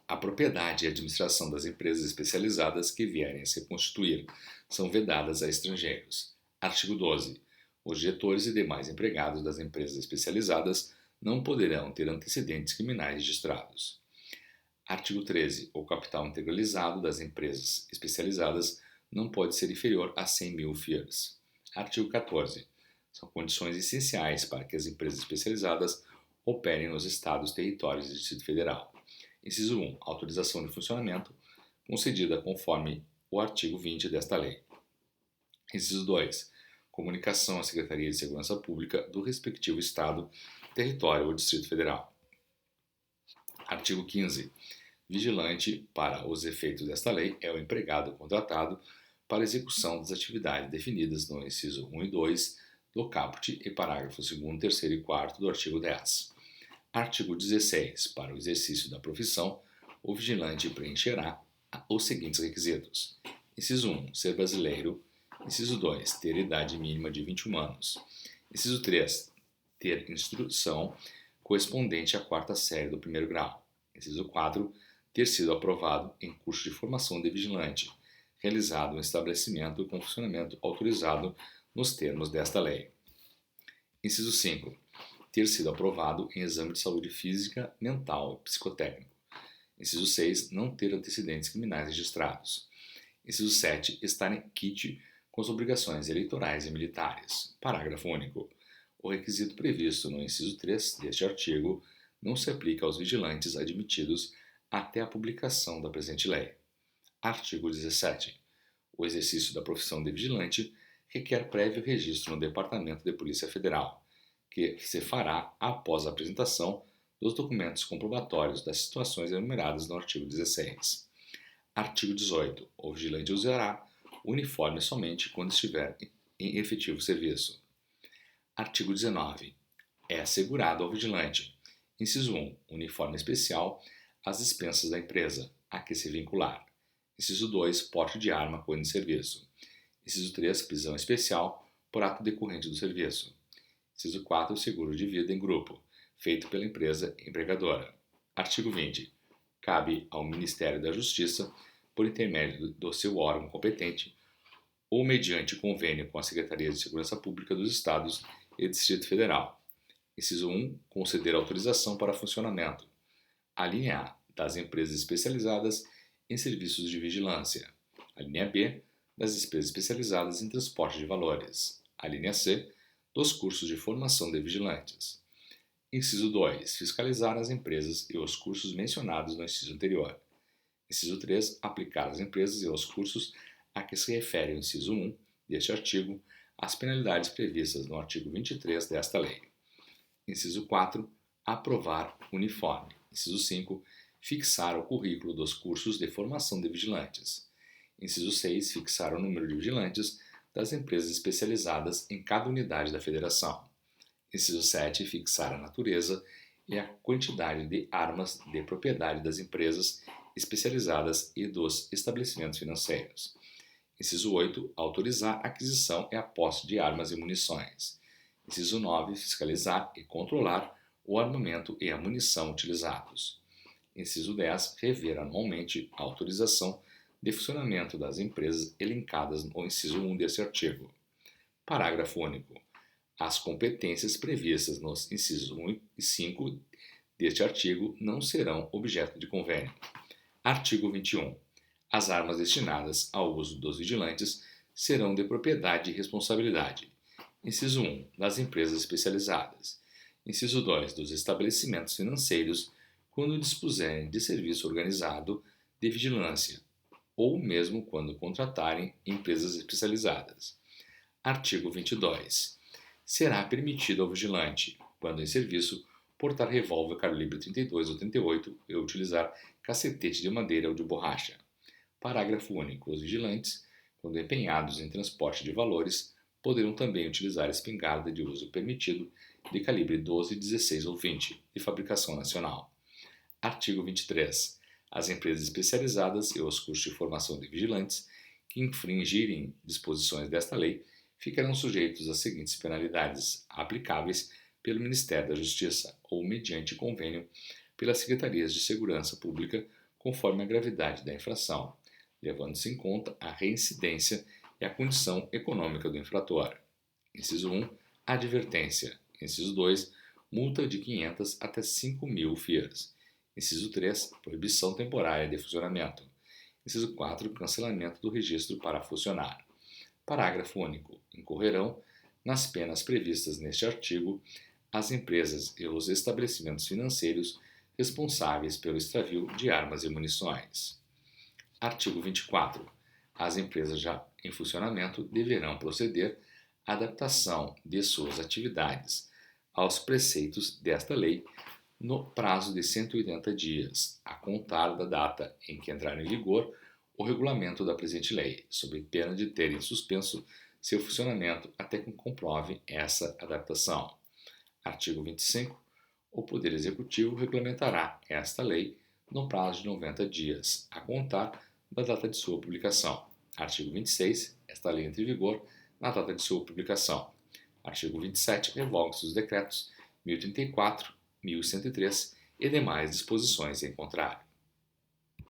A propriedade e administração das empresas especializadas que vierem a se constituir são vedadas a estrangeiros. Artigo 12. Os diretores e demais empregados das empresas especializadas não poderão ter antecedentes criminais registrados. Artigo 13. O capital integralizado das empresas especializadas não pode ser inferior a 100 mil FIAs. Artigo 14. São condições essenciais para que as empresas especializadas operem nos estados, territórios e Distrito Federal. Inciso 1. Autorização de funcionamento concedida conforme o artigo 20 desta lei. Inciso 2. Comunicação à Secretaria de Segurança Pública do respectivo estado, território ou Distrito Federal. Artigo 15. Vigilante para os efeitos desta lei é o empregado contratado para execução das atividades definidas no inciso 1 e 2 do caput e parágrafo 2º, 3º e 4º do artigo 10. Artigo 16. Para o exercício da profissão, o vigilante preencherá os seguintes requisitos. Inciso 1. Ser brasileiro. Inciso 2. Ter idade mínima de 21 anos. Inciso 3. Ter instrução correspondente à 4ª série do 1º grau. Inciso 4. Ter sido aprovado em curso de formação de vigilante, realizado em estabelecimento com funcionamento autorizado nos termos desta lei. Inciso 5. Ter sido aprovado em exame de saúde física, mental e psicotécnico. Inciso 6. Não ter antecedentes criminais registrados. Inciso 7. Estar em quite com as obrigações eleitorais e militares. Parágrafo único. O requisito previsto no inciso 3 deste artigo não se aplica aos vigilantes admitidos até a publicação da presente lei. Artigo 17. O exercício da profissão de vigilante requer prévio registro no Departamento de Polícia Federal, que se fará após a apresentação dos documentos comprobatórios das situações enumeradas no artigo 16. Artigo 18. O vigilante usará o uniforme somente quando estiver em efetivo serviço. Artigo 19. É assegurado ao vigilante: inciso 1. Uniforme especial às dispensas da empresa a que se vincular. Inciso 2. Porte de arma quando em serviço. Inciso 3. Prisão especial por ato decorrente do serviço. Inciso 4. Seguro de vida em grupo, feito pela empresa empregadora. Artigo 20. Cabe ao Ministério da Justiça, por intermédio do seu órgão competente, ou mediante convênio com a Secretaria de Segurança Pública dos Estados e Distrito Federal. Inciso 1. Conceder autorização para funcionamento. A linha A. Das empresas especializadas em serviços de vigilância. A linha B. Das empresas especializadas em transporte de valores. A linha C. Dos cursos de formação de vigilantes. Inciso 2. Fiscalizar as empresas e os cursos mencionados no inciso anterior. Inciso 3. Aplicar às empresas e aos cursos a que se refere o inciso 1 deste artigo as penalidades previstas no artigo 23 desta lei. Inciso 4. Aprovar uniforme. Inciso 5. Fixar o currículo dos cursos de formação de vigilantes. Inciso 6. Fixar o número de vigilantes das empresas especializadas em cada unidade da federação. Inciso 7. Fixar a natureza e a quantidade de armas de propriedade das empresas especializadas e dos estabelecimentos financeiros. Inciso 8. Autorizar a aquisição e a posse de armas e munições. Inciso 9. Fiscalizar e controlar o armamento e a munição utilizados. Inciso 10. Rever anualmente a autorização de funcionamento das empresas elencadas no inciso 1 deste artigo. Parágrafo único. As competências previstas nos incisos 1 e 5 deste artigo não serão objeto de convênio. Artigo 21. As armas destinadas ao uso dos vigilantes serão de propriedade e responsabilidade. Inciso 1. Das empresas especializadas. Inciso 2. Dos estabelecimentos financeiros, quando dispuserem de serviço organizado de vigilância, ou mesmo quando contratarem empresas especializadas. Artigo 22. Será permitido ao vigilante, quando em serviço, portar revólver calibre 32 ou 38 e utilizar cacetete de madeira ou de borracha. Parágrafo único. Os vigilantes, quando empenhados em transporte de valores, poderão também utilizar espingarda de uso permitido de calibre 12, 16 ou 20, de fabricação nacional. Artigo 23. As empresas especializadas e os cursos de formação de vigilantes que infringirem disposições desta lei ficarão sujeitos às seguintes penalidades aplicáveis pelo Ministério da Justiça ou mediante convênio pelas Secretarias de Segurança Pública conforme a gravidade da infração, levando-se em conta a reincidência e a condição econômica do infrator. Inciso 1. Advertência. Inciso 2. Multa de 500 até 5.000 FIAs. Inciso 3. Proibição temporária de funcionamento. Inciso 4. Cancelamento do registro para funcionar. Parágrafo único. Incorrerão nas penas previstas neste artigo as empresas e os estabelecimentos financeiros responsáveis pelo extravio de armas e munições. Artigo 24. As empresas já em funcionamento deverão proceder à adaptação de suas atividades aos preceitos desta lei no prazo de 180 dias, a contar da data em que entrar em vigor o regulamento da presente lei, sob pena de terem suspenso seu funcionamento até que comprove essa adaptação. Artigo 25. O Poder Executivo regulamentará esta lei no prazo de 90 dias, a contar da data de sua publicação. Artigo 26. Esta lei entra em vigor na data de sua publicação. Artigo 27. Revogam-se os decretos 1034, 1103 e demais disposições em contrário.